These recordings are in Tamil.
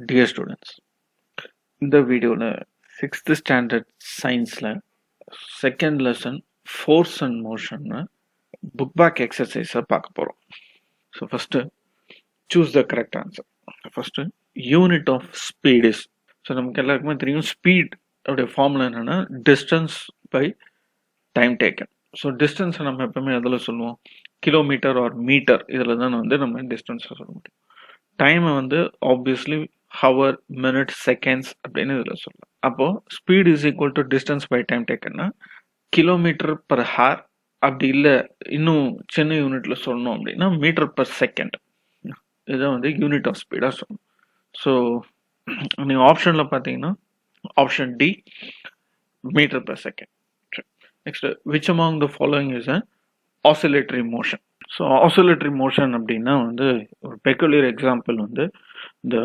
Dear students, இந்த வீடியோல 6th standard scienceல second lesson force and motion book back exercise பார்க்க போறோம். So first choose the correct answer. First unit of speed is, so நமக்கு எல்லாருக்குமே தெரியும் ஸ்பீட் உடைய ஃபார்முலா என்னன்னா distance by time taken. So டிஸ்டன்ஸை நம்ம எப்பவுமே அதில் சொல்லுவோம் கிலோமீட்டர் ஆர் மீட்டர், இதில் தான் நம்ம டிஸ்டன்ஸை சொல்ல முடியும். டைமை ஆப்வியஸ்லி ஹவர், மினிட், செகண்ட்ஸ் அப்படின்னு இதில் சொல்லலாம். அப்போ speed is equal to distance by time டேக்கன்னா கிலோமீட்டர் பர் ஹார், அப்படி இல்லை இன்னும் சின்ன யூனிட்ல சொல்லணும் அப்படின்னா மீட்டர் பர் செகண்ட். இதை யூனிட் ஆஃப் ஸ்பீடாக சொல்லணும். ஸோ நீங்கள் ஆப்ஷனில் பார்த்தீங்கன்னா option D metre per second. Next which among the following is a oscillatory motion. So oscillatory motion அப்படின்னா ஒரு பெக்குலியர் எக்ஸாம்பிள் இந்த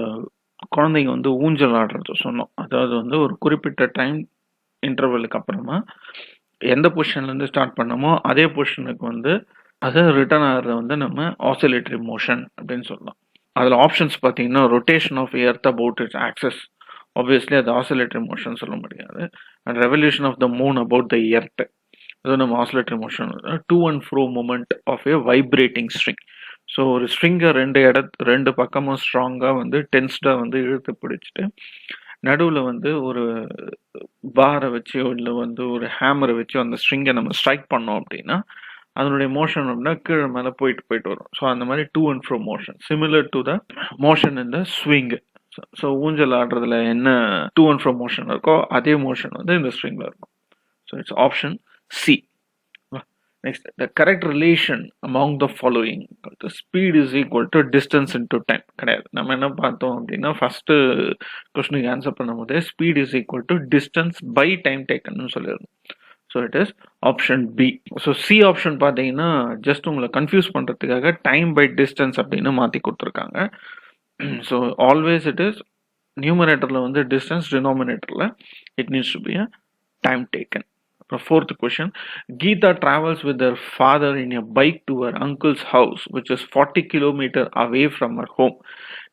குழந்தைங்க ஊஞ்சல் ஆடுறது சொன்னோம். அதாவது ஒரு குறிப்பிட்ட டைம் இன்டர்வலுக்கு அப்புறமா எந்த பொசிஷன்லேருந்து ஸ்டார்ட் பண்ணமோ அதே பொசிஷனுக்கு அது ரிட்டர்ன் ஆகிறத நம்ம ஆசிலேட்டரி மோஷன் அப்படின்னு சொல்லலாம். அதில் ஆப்ஷன்ஸ் பார்த்தீங்கன்னா rotation of earth about its axis, obviously அது ஆசிலேட்டரி மோஷன் சொல்ல முடியாது. And revolution of the moon about the earth, அது நம்ம oscillatory motion. To and fro movement of a vibrating string. So ஒரு ஸ்ட்ரிங்கை ரெண்டு பக்கமும் ஸ்ட்ராங்காக டென்ஸ்டாக இழுத்து பிடிச்சிட்டு நடுவில் ஒரு பாரை வச்சு இல்லை ஒரு ஹேமரை வச்சு அந்த ஸ்ட்ரிங்கை நம்ம ஸ்ட்ரைக் பண்ணோம் அப்படின்னா அதனுடைய மோஷன் அப்படின்னா கீழே மேலே போயிட்டு வரும். ஸோ அந்த மாதிரி to and fro motion similar to the motion இந்த ஸ்விங். ஸோ ஊஞ்சல் ஆடுறதுல என்ன டூ அண்ட் ஃப்ரோ மோஷன் இருக்கோ அதே மோஷன் இந்த ஸ்ட்ரிங்கில் இருக்கும். So it's option C. Next, the correct relation among the following, the speed is equal to distance into time. கிடையாது. நம்ம என்ன பார்த்தோம் அப்படின்னா ஃபர்ஸ்ட் கொஸ்டினுக்கு ஆன்சர் பண்ணும்போது speed is equal to distance by time டேக்கன்னு சொல்லியிருந்தோம். So it is option B. So C option பார்த்தீங்கன்னா ஜஸ்ட் உங்களை கன்ஃபியூஸ் பண்ணுறதுக்காக டைம் பை டிஸ்டன்ஸ் அப்படின்னு மாற்றி கொடுத்துருக்காங்க. ஸோ ஆல்வேஸ் இட் இஸ் நியூமரேட்டரில் டிஸ்டன்ஸ், டினாமினேட்டரில் it needs to be a time taken. Fourth question, Geeta travels with her father in a bike to her uncle's house, which is 40 kilometers away from her home.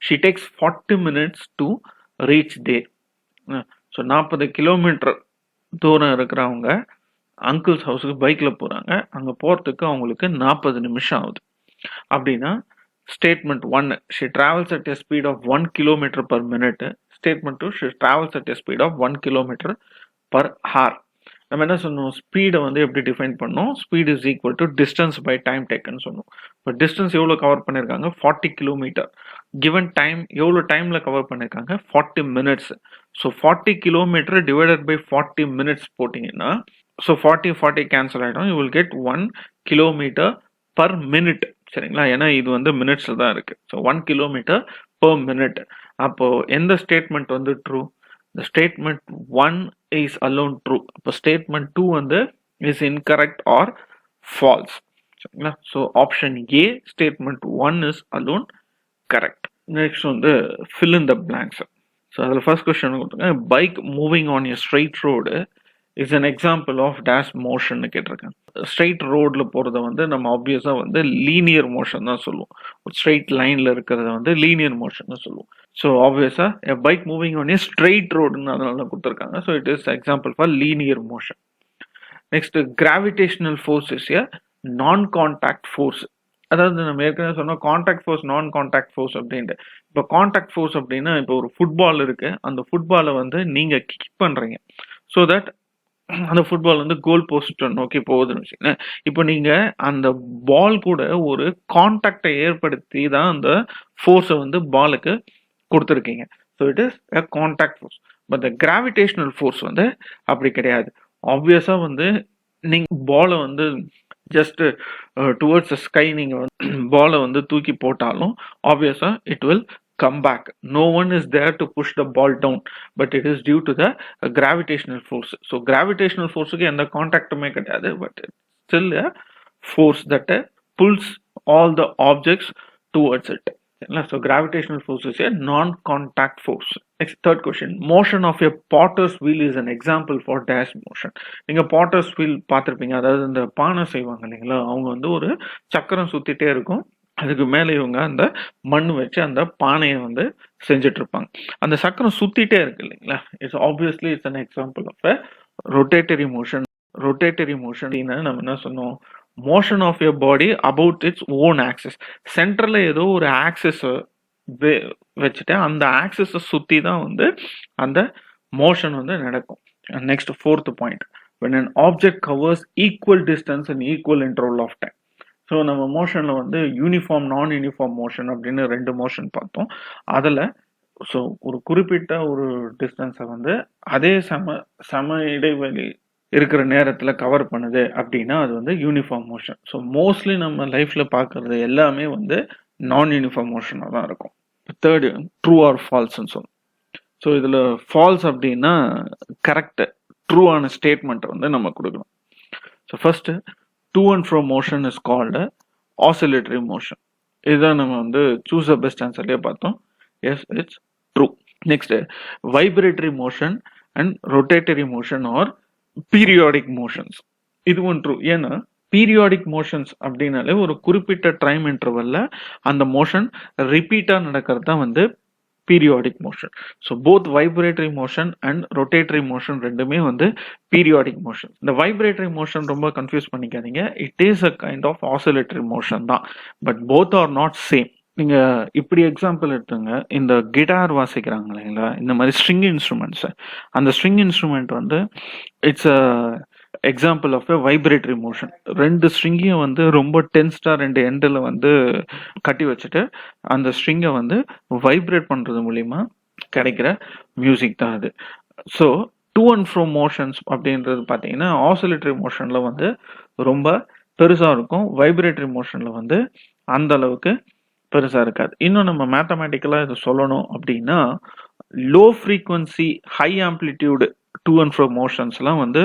She takes 40 minutes to reach there. So 40 kilometre தூரம் இருக்கிறவங்க அங்கிள்ஸ் ஹவுஸுக்கு பைக்கில் போகிறாங்க. அங்கே போகிறதுக்கு அவங்களுக்கு 40 நிமிஷம் ஆகுது. அப்படின்னா statement 1, she travels at a speed of 1 kilometer per minute. Statement 2, she travels at a speed of 1 kilometer per hour. நம்ம என்ன சொன்னோம், ஸ்பீடை எப்படி டிஃபைன் பண்ணோம், speed is equal to distance by time டேக்கன்னு சொன்னோம். இப்போ டிஸ்டன்ஸ் எவ்வளோ கவர் பண்ணியிருக்காங்க, 40 கிலோமீட்டர். கிவன் டைம் எவ்வளோ டைமில் கவர் பண்ணியிருக்காங்க, 40 minutes. So 40 kilometre divided by 40 minutes போட்டிங்கன்னா ஸோ 40 கேன்சல் ஆகிடும். You will get 1 kilometre per minute. சரிங்களா, ஏன்னா இது மினிட்ஸில் தான் இருக்குது. So 1 kilometre per minute. அப்போது எந்த statement true, the statement 1 is alone true. அப்போ statement 2 is incorrect or false. so option A, statement 1 is alone correct. Next fill in the blanks. so the first question, bike moving on a straight road is an example of dash motion கேட்டிருக்கேன். ஸ்ட்ரெயிட் ரோட்ல போறத நம்ம ஆப்வியஸா லீனியர் மோஷன் தான் சொல்லுவோம். ஒரு ஸ்ட்ரெயிட் லைன்ல இருக்கிறத லீனியர் மோஷன் தான் சொல்லுவோம். So obviously bike moving on a straight ரோடுன்னு அதனால கொடுத்துருக்காங்க. So it is example for linear motion. Next gravitational force is a non contact force. அதாவது நம்ம ஏற்கனவே சொன்னோம் contact force, non contact force அப்படின்ட்டு. இப்போ கான்டாக்ட் ஃபோர்ஸ் அப்படின்னா இப்போ ஒரு ஃபுட்பால் இருக்கு, அந்த ஃபுட்பாலை நீங்க கிக் பண்றீங்க ஸோ தட் அந்த ஃபுட்பால் கோல் போஸ்ட் நோக்கி போகுதுன்னு வச்சுக்கோங்க. இப்போ நீங்க அந்த பால் கூட ஒரு கான்டாக்டை ஏற்படுத்தி தான் அந்த ஃபோர்ஸை பாலுக்கு கொடுத்துருக்கீங்க. So it is a contact force. But the gravitational force அப்படி கிடையாது. ஆப்வியஸா நீங்க பாலை ஜஸ்ட் டுவர்ட்ஸ் ஸ்கை நீங்க பாலை தூக்கி போட்டாலும் obviously it will come back. No one is there to push the ball down, but it is due to the gravitational force. So gravitational force ku endha contact me kadiyadu, but it's still a force that pulls all the objects towards it. So gravitational force is a non-contact force. Next, third question, motion of a potter's wheel is an example for dash motion. நீங்க potter's wheel பார்த்திருப்பீங்க. அதாவது இந்த பானை செய்வாங்க இல்லைங்களா, அவங்க ஒரு சக்கரம் சுத்திட்டே இருக்கும். அதுக்கு மேலே இவங்க அந்த மண் வச்சு அந்த பானையை வந்து செஞ்சுட்டு இருப்பாங்க. அந்த சக்கரம் சுத்திட்டே இருக்கு இல்லைங்களா? It's obviously it's an example of a rotatory motion. Rotatory motion நம்ம என்ன சொன்னோம்? Motion of your body about its own axis. சென்டர்ல ஏதோ ஒரு ஆக்சிஸ் வச்சுட்டு அந்த ஆக்சிஸை சுத்தி தான் வந்து அந்த மோஷன் வந்து நடக்கும். Next fourth point, when an object covers equal distance in equal interval of time. So நம்ம மோஷனில் வந்து யூனிஃபார்ம் நான் யூனிஃபார்ம் மோஷன் அப்படின்னு 2 மோஷன் பார்த்தோம். அதில் ஸோ ஒரு குறிப்பிட்ட ஒரு டிஸ்டன்ஸை வந்து அதே சம இடைவெளி இருக்கிற நேரத்தில் கவர் பண்ணுது அப்படின்னா அது வந்து யூனிஃபார்ம் மோஷன். ஸோ மோஸ்ட்லி நம்ம லைஃப்பில் பார்க்குறது எல்லாமே வந்து நான் யூனிஃபார்ம் மோஷனாக தான் இருக்கும். தேர்டு, ட்ரூ ஆர் ஃபால்ஸ்ன்னு சொல்லணும். ஸோ இதில் ஃபால்ஸ் அப்படின்னா கரெக்ட் ட்ரூவான ஸ்டேட்மெண்ட் வந்து நம்ம கொடுக்கணும். So first, to and fro motion is called oscillatory motion. இதுதான் நம்ம வந்து choose the best answerலயே பார்த்தோம். Yes, it's true. Next, vibratory motion and rotatory motion or periodic motions. இதுவும் true. ஏன்னா பீரியாடிக் மோஷன்ஸ் அப்படின்னாலே ஒரு குறிப்பிட்ட டைம் இன்டர்வல்ல அந்த மோஷன் ரிப்பீட்டா நடக்கிறது தான் வந்து periodic motion. So both vibratory motion and rotatory motion ரெண்டுமே வந்து periodic motion. இந்த vibratory motion ரொம்ப confuse பண்ணிக்காதீங்க. It is a kind of oscillatory motion தான். But both are not same. நீங்க இப்படி எக்ஸாம்பிள் எடுத்துங்க, இந்த கிட்டார் வாசிக்கிறாங்க இல்லைங்களா, இந்த மாதிரி ஸ்ட்ரிங் இன்ஸ்ட்ருமெண்ட்ஸ், அந்த ஸ்ட்ரிங் இன்ஸ்ட்ருமெண்ட் வந்து it's a example of a vibratory motion. 2 ஸ்ட்ரிங்கையும் வந்து ரொம்ப டென்ஸ்டா 2 எண்டில் வந்து கட்டி வச்சுட்டு அந்த ஸ்ட்ரிங்கை வந்து வைப்ரேட் பண்றது மூலியமா கிடைக்கிற மியூசிக் தான் அது. ஸோ டு அண்ட் ஃப்ரோ மோஷன்ஸ் அப்படின்றது பார்த்தீங்கன்னா ஆசிலேட்டரி மோஷன்ல வந்து ரொம்ப பெருசா இருக்கும், வைப்ரேட்டரி மோஷன்ல வந்து அந்த அளவுக்கு பெருசா இருக்காது. இன்னும் நம்ம மேத்தமேட்டிக்கலா இதை சொல்லணும் அப்படின்னா low frequency high amplitude to and fro மோஷன்ஸ்லாம் வந்து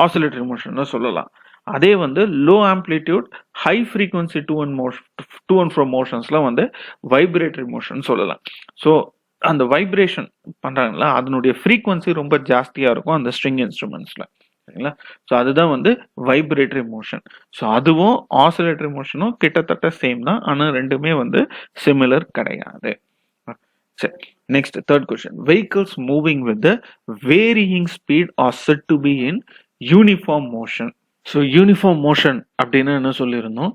ஆசிலேட்டரி மோஷன் சொல்லலாம். அதே வந்து low amplitude high frequency to and fro மோஷன்ஸ்லாம் வந்து வைப்ரேட்டரி மோஷன் சொல்லலாம். ஸோ அந்த வைப்ரேஷன் பண்றாங்களா அதனுடைய ஃப்ரீக்வன்சி ரொம்ப ஜாஸ்தியா இருக்கும் அந்த ஸ்ட்ரிங் இன்ஸ்ட்ருமெண்ட்ஸ்ல, சரிங்களா? ஸோ அதுதான் வந்து வைப்ரேட்டரி மோஷன். ஸோ அதுவும் ஆசிலேட்டரி மோஷனும் கிட்டத்தட்ட சேம் தான், ஆனால் ரெண்டுமே வந்து சிமிலர் கிடையாது. சரி, next third question, vehicles moving with the varying speed are said to be in uniform motion. So uniform motion அப்படின்னா என்ன சொல்லியிருந்தோம்?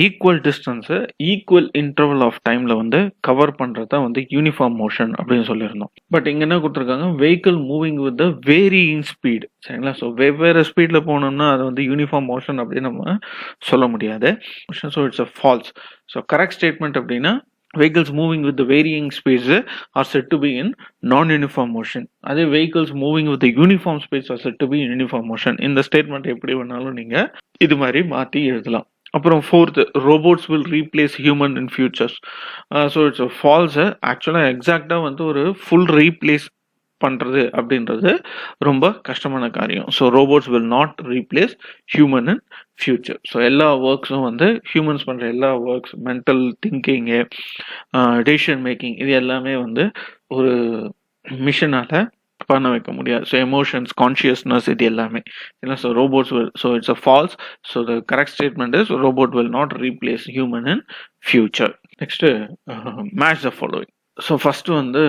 Equal distance equal interval of டைம்ல வந்து கவர் பண்றதா வந்து யூனிஃபார்ம் மோஷன் அப்படின்னு சொல்லியிருந்தோம். பட் இங்க என்ன கொடுத்துருக்காங்க, vehicle moving with the varying speed, சரிங்களா? ஸோ வெவ்வேறு ஸ்பீட்ல போனோம்னா அது வந்து யூனிஃபார்ம் மோஷன் அப்படின்னு நம்ம சொல்ல முடியாது. So it's a false. So correct statement அப்படின்னா vehicles moving with the varying speeds are said to be in non-uniform motion. அதே vehicles moving with the uniform speeds are said to be in uniform motion. இந்த ஸ்டேட்மெண்ட் எப்படி வேணாலும் நீங்க இது மாதிரி மாத்தி எழுதலாம். அப்புறம் fourth, robots will replace human in futures. So it's false. ஆக்சுவலாக எக்ஸாக்டாக வந்து ஒரு ஃபுல் ரீப்ளேஸ் பண்றது அப்படின்றது ரொம்ப கஷ்டமான காரியம். So robots will not replace human in future. So எல்லா ஒர்க்ஸும் வந்து ஹியூமன்ஸ் பண்ற எல்லா works, mental thinking, decision making, இது எல்லாமே வந்து ஒரு மிஷினால பண்ண வைக்க முடியாது. ஸோ எமோஷன்ஸ், கான்ஷியஸ்னஸ், இது எல்லாமே இல்லை. So robots will, so it's a false. So the correct statement is robot will not replace human in future. Next, match the following. So first வந்து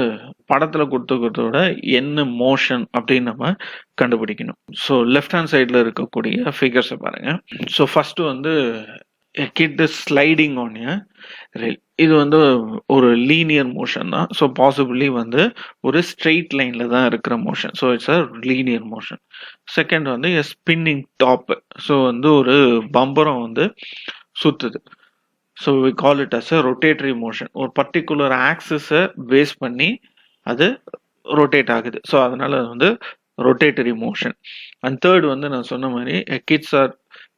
படத்துல கொடுத்துக்கிறதோட என்ன மோஷன் அப்படின்னு நம்ம கண்டுபிடிக்கணும். ஸோ லெஃப்ட் ஹேண்ட் சைட்ல இருக்கக்கூடிய ஃபிகர்ஸை பாருங்க. ஸோ ஃபர்ஸ்ட் வந்து kid sliding on a rail. இது வந்து ஒரு லீனியர் மோஷன் தான். ஸோ பாசிபிளி வந்து ஒரு ஸ்ட்ரெயிட் லைன்ல தான் இருக்கிற motion. So it's a linear motion. Second வந்து எ ஸ்பின்னிங் டாப். ஸோ வந்து ஒரு பம்பரம் வந்து சுத்துது. So we call it as a rotatory motion. ஒரு பர்டிகுலர் ஆக்சிஸை பேஸ் பண்ணி அது ரொட்டேட் ஆகுது. ஸோ அதனால அது வந்து ரொட்டேட்டரி மோஷன். அண்ட் தேர்ட் வந்து நான் சொன்ன மாதிரி kids are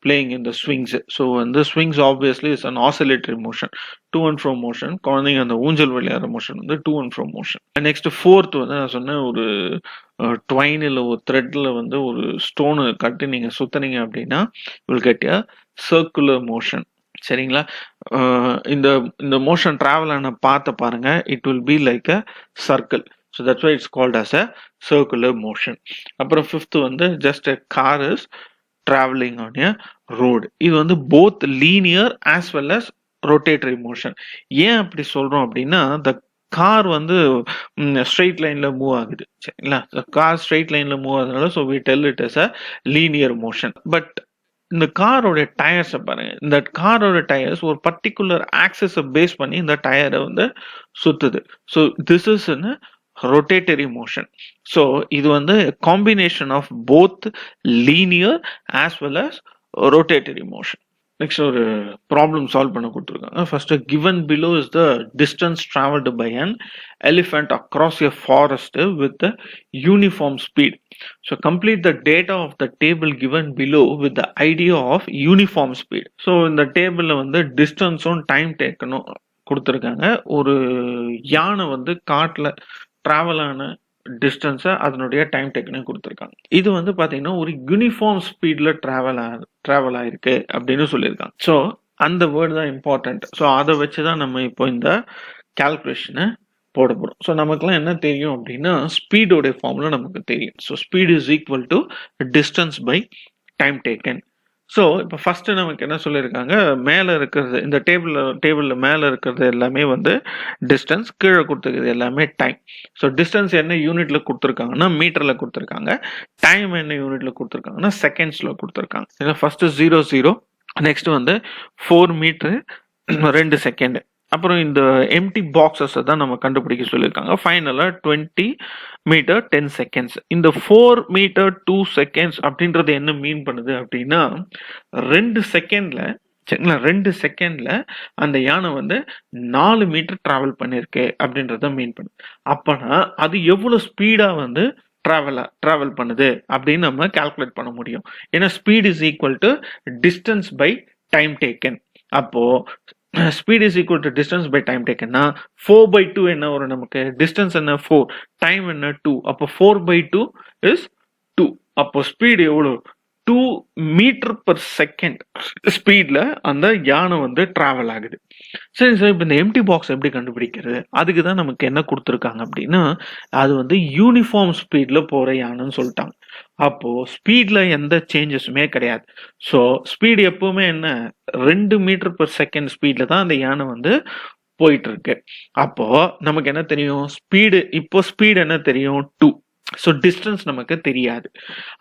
playing in the swings. So வந்து swings obviously is an oscillatory motion, to and fro motion. குழந்தைங்க அந்த ஊஞ்சல் விளையாடுற மோஷன் வந்து to and fro motion. Next fourth வந்து நான் சொன்ன ஒரு ட்வைன் இல்லை ஒரு த்ரெட்ல வந்து ஒரு ஸ்டோனு கட்டி நீங்க சுத்தினீங்க அப்படின்னா will get a circular motion, சரிங்களா? இந்த இந்த மோஷன் டிராவல் ஆன பார்த்த பாருங்க, it will be like a circle. So that's why it's called as a circular motion. அப்புறம் ஃபிஃப்த் வந்து just a car is travelling on a road. இது வந்து both linear as well as rotatory motion. ஏன் அப்படி சொல்றோம் அப்படின்னா, கார் வந்து ஸ்ட்ரெயிட் லைன்ல மூவ் ஆகுது. சரிங்களா? கார் ஸ்ட்ரெயிட் லைன்ல மூவ் ஆகுதுனால so we tell it is a linear motion. But இந்த காரோட டயர்ஸை பாருங்க. இந்த காரோட டயர்ஸ் ஒரு பர்டிகுலர் ஆக்சஸை பேஸ் பண்ணி இந்த டயரை வந்து சுத்துது. So this is in rotatory motion. So இது வந்து combination of both linear as well as rotatory motion. Next ஒரு ப்ராப்ளம் சால்வ் பண்ண கொடுத்துருக்காங்க. First given below is the distance traveled by an elephant across a forest with the uniform speed. So complete the data of the table given below with the idea of uniform speed. So இந்த டேபிள்ல வந்து டிஸ்டன்ஸும் டைம் டேக்கனும் கொடுத்துருக்காங்க. ஒரு யானை வந்து காட்டுல டிராவல் ஆன டிஸ்டன்ஸை அதனுடைய டைம் டேக்கனையும் கொடுத்துருக்காங்க. இது வந்து பார்த்தீங்கன்னா ஒரு யூனிஃபார்ம் ஸ்பீடில் ட்ராவல் ஆயிருக்கு அப்படின்னு சொல்லியிருக்காங்க. ஸோ அந்த வேர்டு தான் இம்பார்ட்டன்ட். ஸோ அதை வச்சு தான் நம்ம இப்போ இந்த கால்குலேஷனை போட போகிறோம். ஸோ நமக்குலாம் என்ன தெரியும் அப்படின்னா ஸ்பீடோடைய ஃபார்முலா நமக்கு தெரியும். So speed is equal to distance by time taken. So இப்போ ஃபர்ஸ்ட் நமக்கு என்ன சொல்லியிருக்காங்க, மேலே இருக்கிறது இந்த டேபிளில் மேலே இருக்கிறது எல்லாமே வந்து டிஸ்டன்ஸ், கீழே கொடுத்துருக்கிறது எல்லாமே டைம். ஸோ டிஸ்டன்ஸ் என்ன யூனிட்ல கொடுத்துருக்காங்கன்னா மீட்டர்ல கொடுத்துருக்காங்க, டைம் என்ன யூனிட்ல கொடுத்துருக்காங்கன்னா செகண்ட்ஸ்ல கொடுத்துருக்காங்க. ஃபர்ஸ்ட் 0 நெக்ஸ்ட் வந்து 4 மீட்டர் 2 செகண்ட். அப்புறம் இந்த எம்டி பாக்ஸஸ் தான் நம்ம கண்டுபிடிக்க சொல்லியிருக்காங்க. ஃபைனலாக 20 மீட்டர் 10 செகண்ட்ஸ். இந்த 4 மீட்டர் 2 செகண்ட்ஸ் அப்படின்றது என்ன மீன் பண்ணுது அப்படின்னா 2 செகண்ட்ல சரிங்களா 2 செகண்ட்ல அந்த யானை வந்து 4 மீட்டர் டிராவல் பண்ணிருக்கு அப்படின்றத மீன் பண்ணுது. அப்பனா அது எவ்வளவு ஸ்பீடா வந்து டிராவல் பண்ணுது அப்படின்னு நம்ம கால்குலேட் பண்ண முடியும். ஏன்னா speed is equal to distance by time taken. அப்போ speed is equal to distance by time டேக்கன்னா 4/2 என்ன வரும் நமக்கு? டிஸ்டன்ஸ் என்ன 4, டைம் என்ன 2. அப்போ 4/2 இஸ் 2. அப்போ ஸ்பீடு எவ்வளவு? 2 மீட்டர் பர் செகண்ட் ஸ்பீட்ல அந்த யானை வந்து டிராவல் ஆகுது. சரி சார், இப்போ இந்த எம்டி பாக்ஸ் எப்படி கண்டுபிடிக்கிறது? அதுக்கு தான் நமக்கு என்ன கொடுத்துருக்காங்க அப்படின்னா அது வந்து யூனிஃபார்ம் ஸ்பீட்ல போற யானைன்னு சொல்லிட்டாங்க. அப்போ ஸ்பீட்ல எந்த சேஞ்சஸுமே கிடையாது. ஸோ ஸ்பீடு எப்பவுமே என்ன 2 மீட்டர் பர் செகண்ட் ஸ்பீட்ல தான் அந்த யானை வந்து போயிட்டு இருக்கு. அப்போ நமக்கு என்ன தெரியும்? ஸ்பீடு என்ன தெரியும்? 2. ஸோ டிஸ்டன்ஸ் நமக்கு தெரியாது.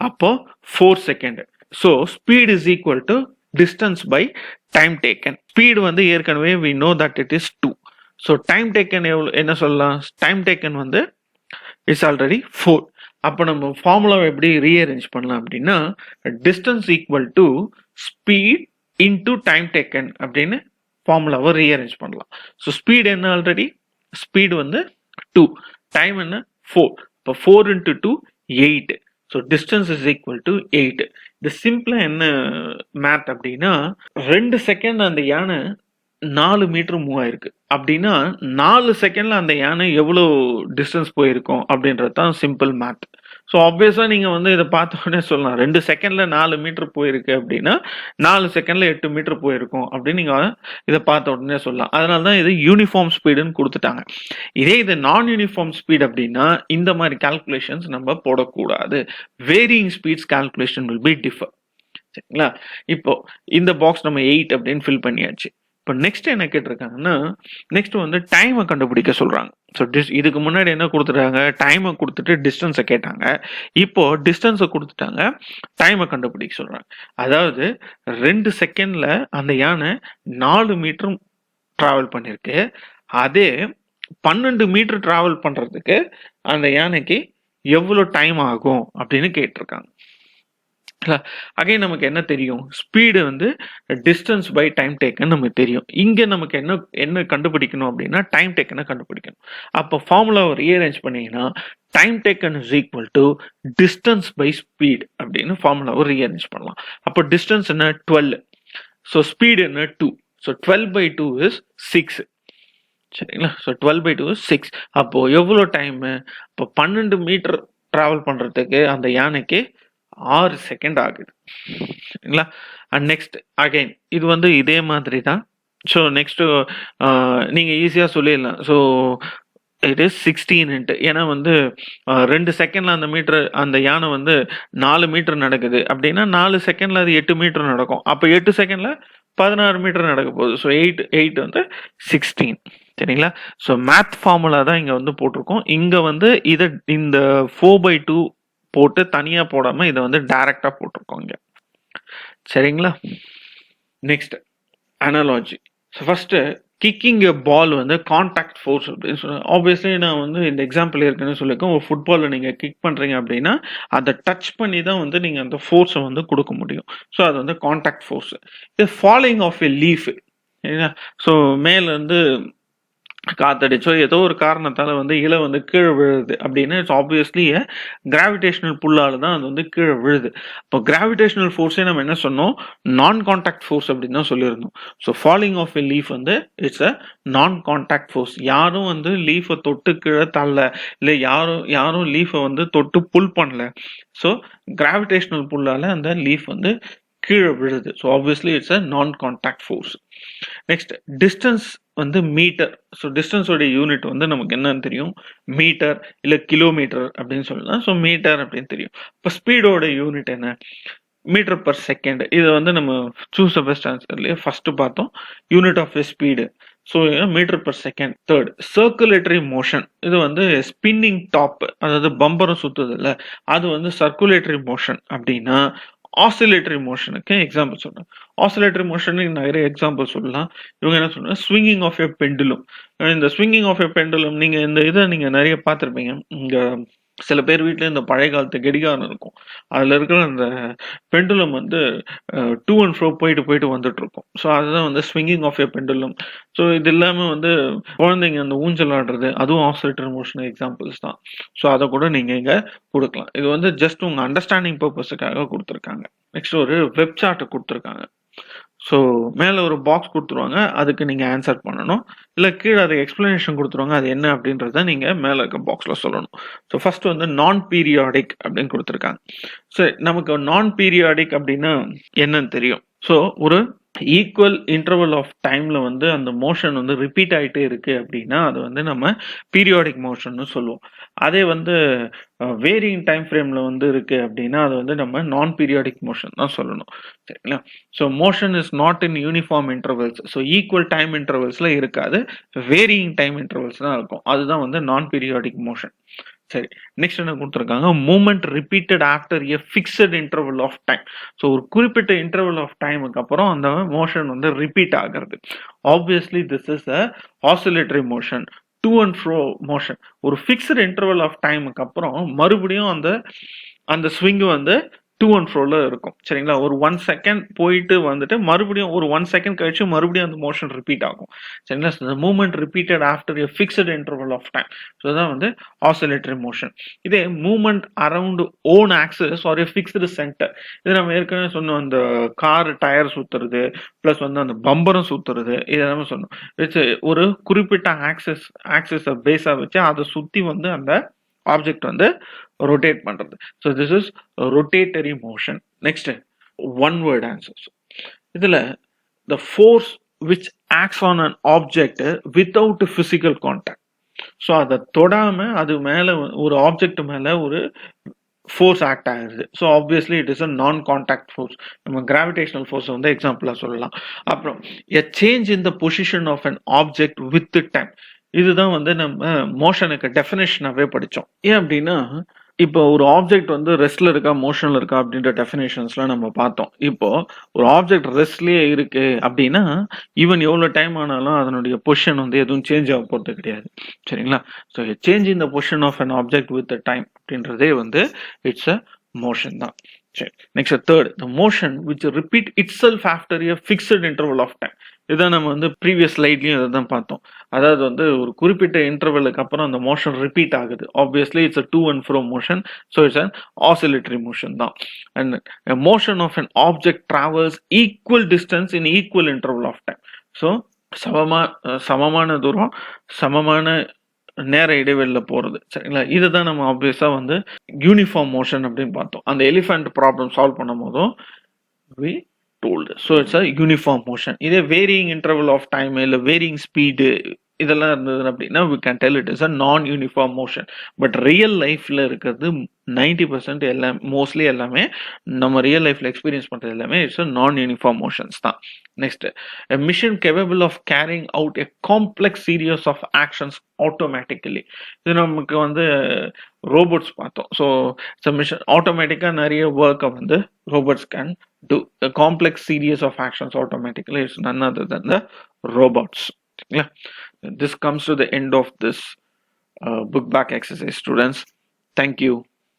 அப்போ 4 second. So speed is equal to distance by time taken. Speed வந்து ஏற்கனவே we know that it is 2. So time taken என்ன சொல்லலாம்? டைம் டேக்கன் வந்து இஸ் ஆல்ரெடி 4. அப்போ நம்ம ஃபார்முலாவை எப்படி ரீஅரேஞ்ச் பண்ணலாம் அப்படின்னா distance equal to speed into time taken அப்படின்னு ஃபார்முலாவை ரீஅரேஞ்ச் பண்ணலாம். ஸோ ஸ்பீட் என்ன? ஆல்ரெடி ஸ்பீடு வந்து 2, டைம் என்ன 4. இப்போ 4 into 2 8. So distance is equal to 8. இது சிம்பிளா என்ன மேத் அப்படின்னா 2 செகண்ட் அந்த யானை 4 மீட்டர் மூவ் ஆயிருக்கு அப்படின்னா 4 செகண்ட்ல அந்த யானை எவ்வளோ டிஸ்டன்ஸ் போயிருக்கும் அப்படின்றது தான் சிம்பிள் மேத். ஸோ ஆப்வியஸா நீங்க வந்து இதை பார்த்த உடனே சொல்லலாம் 2 செகண்ட்ல 4 மீட்டர் போயிருக்கு அப்படின்னா 4 செகண்ட்ல 8 மீட்டர் போயிருக்கும் அப்படின்னு நீங்க இதை பார்த்த உடனே சொல்லலாம். அதனால தான் இது யூனிஃபார்ம் ஸ்பீடுன்னு கொடுத்துட்டாங்க. இதே இது நான் யூனிஃபார்ம் ஸ்பீட் அப்படின்னா இந்த மாதிரி கால்குலேஷன்ஸ் நம்ம போடக்கூடாது. Varying speeds calculation will be differ. சரிங்களா? இப்போ இந்த பாக்ஸ் நம்ம 8 அப்படின்னு ஃபில் பண்ணியாச்சு. இப்போ நெக்ஸ்ட் என்ன கேட்டிருக்காங்கன்னா நெக்ஸ்ட் வந்து டைமை கண்டுபிடிக்க சொல்றாங்க. ஸோ இதுக்கு முன்னாடி என்ன கொடுத்துட்டாங்க? டைமை கொடுத்துட்டு டிஸ்டன்ஸை கேட்டாங்க. இப்போ டிஸ்டன்ஸை கொடுத்துட்டாங்க, டைமை கண்டுபிடிக்க சொல்றாங்க. அதாவது 2 செகண்ட்ல அந்த யானை 4 மீட்டர் டிராவல் பண்ணிருக்கு. அதே 12 மீட்டர் டிராவல் பண்றதுக்கு அந்த யானைக்கு எவ்வளவு டைம் ஆகும் அப்படின்னு கேட்டிருக்காங்க. அகைன் நமக்கு என்ன தெரியும்? ஸ்பீடு வந்து டிஸ்டன்ஸ் பை டைம் டேக்கன் நமக்கு தெரியும். இங்க நமக்கு என்ன கண்டுபிடிக்கணும் அப்படின்னா டைம் டேக்கனை கண்டுபிடிக்கணும். அப்போ ஃபார்முலாவை ரீஅரேஞ்ச் பண்ணீங்கன்னா time taken is equal to distance by speed அப்படின்னு ஃபார்முலாவை ரீஅரேஞ்ச் பண்ணலாம். அப்போ டிஸ்டன்ஸ் என்ன 12. ஸோ ஸ்பீடு என்ன 2. So 12/2 is 6. சரிங்களா? So 12/2 is 6. அப்போ எவ்வளோ டைமு? இப்போ 12 மீட்டர் டிராவல் பண்றதுக்கு அந்த யானைக்கு 6 செகண்ட் ஆகுது. சரிங்களா? அண்ட் நெக்ஸ்ட் அகைன் இது வந்து இதே மாதிரி தான். ஸோ நெக்ஸ்ட் நீங்க ஈஸியா சொல்லிடலாம். ஸோ இட் இஸ் 16 ஏன்னா வந்து 2 செகண்ட்ல அந்த யானை வந்து 4 மீட்டர் நடக்குது அப்படின்னா 4 செகண்ட்ல அது 8 மீட்டர் நடக்கும். அப்போ 8 செகண்ட்ல 16 மீட்டர் நடக்க போகுது. ஸோ 8 வந்து 16. சரிங்களா? ஸோ மேத் ஃபார்முலா தான் இங்க வந்து போட்டிருக்கோம். இங்க வந்து இந்த 4/2 போட்டு தனியா போடாம இதை வந்து டைரக்டா போட்டிருக்கோம் இங்க. சரிங்களா? Next analogy. So first kicking a ball வந்து கான்டாக்ட் ஃபோர்ஸ் அப்படின்னு சொல்லுவாங்க. ஆப்வியஸ்லி நான் வந்து இந்த எக்ஸாம்பிள் ஏற்கனவே சொல்லியிருக்கேன். ஒரு ஃபுட்பாலில் நீங்கள் கிக் பண்ணுறீங்க அப்படின்னா அதை டச் பண்ணி தான் வந்து நீங்கள் அந்த ஃபோர்ஸை வந்து கொடுக்க முடியும். ஸோ அது வந்து கான்டாக்ட் ஃபோர்ஸ். இது falling of a leaf. So மேலேருந்து காத்தடிச்சோ ஏதோ ஒரு காரணத்தால வந்து இலை வந்து கீழே விழுது அப்படின்னா இட்ஸ் ஆப்வியஸ்லி கிராவிடேஷனல் புல்லால தான் அது வந்து கீழே விழுது. இப்போ கிராவிடேஷனல் ஃபோர்ஸே நம்ம என்ன சொன்னோம், நான் கான்டாக்ட் ஃபோர்ஸ் அப்படின்னு தான் சொல்லியிருந்தோம். So falling of a leaf வந்து it's a non contact force. யாரும் வந்து லீஃபை தொட்டு கீழே தள்ள, இல்லை யாரும் லீஃபை வந்து தொட்டு புல் பண்ணல. ஸோ கிராவிடேஷனல் புல்லால அந்த லீஃப் வந்து கீழே விழுது. So obviously it's a non contact force. Next distance வந்து மீட்டர். ஸோ டிஸ்டன்ஸோட யூனிட் வந்து நமக்கு என்னன்னு தெரியும், மீட்டர் இல்லை கிலோமீட்டர் அப்படின்னு சொல்லலாம். ஸோ மீட்டர் அப்படின்னு தெரியும். இப்போ ஸ்பீடோட யூனிட் என்ன, மீட்டர் பர் செகண்ட். இது வந்து நம்ம சூஸ் த பெஸ்ட் ஆன்சர்லயே ஃபர்ஸ்ட் பார்த்தோம். Unit of speed, so metre per second. Third circulatory motion. இது வந்து ஸ்பின்னிங் டாப், அதாவது பம்பரம் சுத்துது இல்லை, அது வந்து சர்க்குலேட்டரி மோஷன் அப்படின்னா ஆசிலேட்டரி மோஷனுக்கு எக்ஸாம்பிள் சொல்றேன். ஆசிலேட்டரி மோஷனுக்கு நிறைய எக்ஸாம்பிள் சொல்லலாம். இவங்க என்ன சொல்றாங்க, ஸ்விங்கிங் ஆஃப் எ பெண்டுலம். இந்த ஸ்விங்கிங் ஆஃப் எ பெண்டுலம் நீங்க இந்த இதை நீங்க நிறைய பார்த்துருப்பீங்க. இங்க சில பேர் வீட்டில் இந்த பழைய காலத்து கடிகாரம் இருக்கும், அதில் இருக்கிற அந்த பெண்டுலம் வந்து டூ அண்ட் ஃப்ரோ போயிட்டு வந்துட்டு இருக்கும். ஸோ அதுதான் வந்து swinging of a pendulum. So இது இல்லாமல் வந்து குழந்தைங்க அந்த ஊஞ்சல் ஆடுறது, அதுவும் ஆசிலேட்டரி மோஷன் எக்ஸாம்பிள்ஸ் தான். ஸோ அதை கூட நீங்கள் இங்கே கொடுக்கலாம். இது வந்து ஜஸ்ட் உங்கள் அண்டர்ஸ்டாண்டிங் பர்பஸுக்காக கொடுத்துருக்காங்க. நெக்ஸ்ட் ஒரு வெப் சார்ட் கொடுத்துருக்காங்க. ஸோ மேலே ஒரு பாக்ஸ் கொடுத்துருவாங்க, அதுக்கு நீங்கள் ஆன்சர் பண்ணணும். இல்லை கீழே அது எக்ஸ்பிளனேஷன் கொடுத்துருவாங்க, அது என்ன அப்படின்றத நீங்கள் மேலே இருக்க பாக்ஸில் சொல்லணும். ஸோ ஃபர்ஸ்ட் வந்து நான் பீரியாடிக் அப்படின்னு கொடுத்துருக்காங்க. ஸோ நமக்கு நான் பீரியாடிக் அப்படின்னா என்னன்னு தெரியும். ஸோ ஒரு ஈக்குவல் இன்டர்வல் ஆஃப் டைம்ல வந்து அந்த மோஷன் வந்து ரிப்பீட் ஆகிட்டே இருக்கு அப்படின்னா அது வந்து நம்ம பீரியாடிக் மோஷன் சொல்லுவோம். அதே வந்து வேரியிங் டைம் ஃப்ரேம்ல வந்து இருக்கு அப்படின்னா அது வந்து நம்ம நான் பீரியாடிக் மோஷன் தான் சொல்லணும். சரிங்களா? So motion is not in uniform intervals. So equal time இன்டர்வல்ஸ்ல இருக்காது, வேரியிங் டைம் இன்டர்வல்ஸ் தான் இருக்கும். அதுதான் வந்து நான் பீரியாடிக் மோஷன். சரி, நெக்ஸ்ட் என்ன கொடுத்துருக்காங்க, movement repeated after a fixed interval of time. So ஒரு குறிப்பிட்ட இன்டர்வல் ஆஃப் டைமுக்கு அப்புறம் அந்த மோஷன் வந்து ரிப்பீட் ஆகிறது. Obviously this is a oscillatory motion, to and fro motion. ஒரு ஃபிக்ஸ்டு இன்டர்வல் ஆஃப் டைமுக்கு அப்புறம் மறுபடியும் அந்த ஸ்விங் வந்து டூ அண்ட் ஃப்ரோல இருக்கும். சரிங்களா? ஒரு 1 செகண்ட் போயிட்டு வந்துட்டு மறுபடியும் ஒரு 1 செகண்ட் கழிச்சு மறுபடியும் அந்த மோஷன் ரிப்பீட் ஆகும். சரிங்களா? Movement repeated after a fixed interval of time. So தான் வந்து ஆசிலேட்டரி மோஷன். இதே movement around own axis or a fixed centre. இது நம்ம ஏற்கனவே சொன்னோம், அந்த கார் டயர் சுத்துறது பிளஸ் வந்து அந்த பம்பரம் சுத்துறது, இதெல்லாமே சொன்னோம். இட்ஸ் ஒரு குறிப்பிட்ட ஆக்சிஸ் பேஸா வச்சு அதை சுத்தி வந்து அந்த ஆப்ஜெக்ட் வந்து ரொட்டேட் பண்றது. So this is rotatory motion. Next one word answers. இதுல the force which acts on an object without physical contact. So அதை தொடாம அது மேல ஒரு ஆப்ஜெக்ட் மேல ஒரு ஃபோர்ஸ் ஆக்ட் ஆகுது. So obviously it is a non contact force. நம்ம கிராவிடேஷனல் ஃபோர்ஸ் வந்து எக்ஸாம்பிளா சொல்லலாம். அப்புறம் a change in the position of an object with time. இதுதான் வந்து நம்ம மோஷனுக்கு டெஃபினேஷனாவே படித்தோம். ஏன் அப்படின்னா இப்போ ஒரு ஆப்ஜெக்ட் வந்து ரெஸ்ட்ல இருக்கா மோஷன்ல இருக்கா அப்படின்ற டெஃபினேஷன்ஸ்லாம் நம்ம பார்த்தோம். இப்போ ஒரு ஆப்ஜெக்ட் ரெஸ்ட்லயே இருக்கு அப்படின்னா ஈவன் எவ்வளவு டைம் ஆனாலும் அதனுடைய பொசிஷன் வந்து எதுவும் சேஞ்ச் ஆக போறது கிடையாது. சரிங்களா? So change in the position of an object with time அப்படின்றதே வந்து இட்ஸ் அ மோஷன் தான். சரி, next third, the motion which repeat itself after a fixed interval of time. இதான் நம்ம வந்து ப்ரீவியஸ் ஸ்லைட்லயும் இதை தான் பார்த்தோம். அதாவது வந்து ஒரு குறிப்பிட்ட இன்டர்வலுக்கு அப்புறம் அந்த மோஷன் ரிப்பீட் ஆகுது. Obviously it's a to and fro motion. So it's an oscillatory motion தான். And motion of an object travels equal distance in equal interval of time. So சமமான தூரம் சமமான நேர இடைவெளியில் போறது. சரிங்களா? இதுதான் நம்ம ஆப்வியஸா வந்து யூனிஃபார்ம் மோஷன் அப்படின்னு பார்த்தோம். அந்த எலிஃபென்ட் ப்ராப்ளம் சால்வ் பண்ணும் போதும் we told. So it's a uniform motion. இதே வேரியிங் இன்டர்வல் ஆஃப் டைம் இல்லை வேரியிங் ஸ்பீடு இதெல்லாம் இருந்தது அப்படின்னா we can tell it is a non uniform motion. But real லைஃப்ல இருக்கிறது 90% எல்லாம் மோஸ்ட்லி எல்லாமே நம்ம ரியல் லைஃப்ல எக்ஸ்பீரியன்ஸ் பண்றது எல்லாமே இட்ஸ் a நான் யூனிஃபார்ம் மோஷன்ஸ் தான். Next, a mission capable of carrying out a complex series of actions automatically. இது நமக்கு வந்து ரோபோட்ஸ் பார்த்தோம். ஸோ இட்ஸ் மிஷன் ஆட்டோமேட்டிக்காக நிறைய ஒர்க்கை வந்து robots can do a complex series of actions automatically. It's none other than the robots. Yeah. This comes to the end of this book back exercise, students. Thank you.